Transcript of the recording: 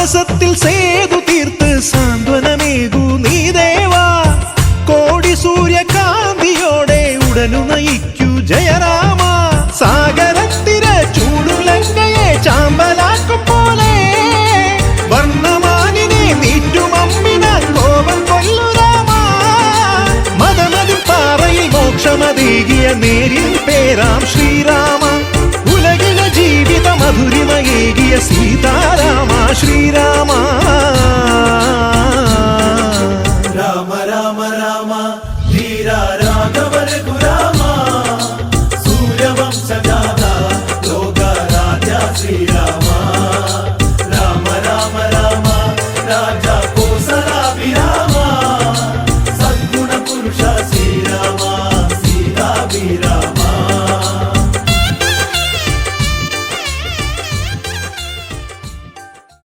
മാനസത്തിൽ സേതു തീർത്ത് സാന്ത്വനമേകൂ നീ ദേവാ. കോടി സൂര്യകാന്തിയോടെ ഉടനു നയിക്കൂ ജയരാമ. സാഗരത്തിര ചൂടും ലങ്കയെ ചാമ്പലാക്കും പോലെ വർണ്ണമാനിനെ നീറ്റുമമ്മിന കോപം കൊല്ലുരാമ. മതമതിൽ പാറയിൽ മോക്ഷമതേകിയ നേരിൽ പേരാം ശ്രീരാമ. ഉലകിലെ ജീവിത മധുരിമയേകിയ സീതാരാമ.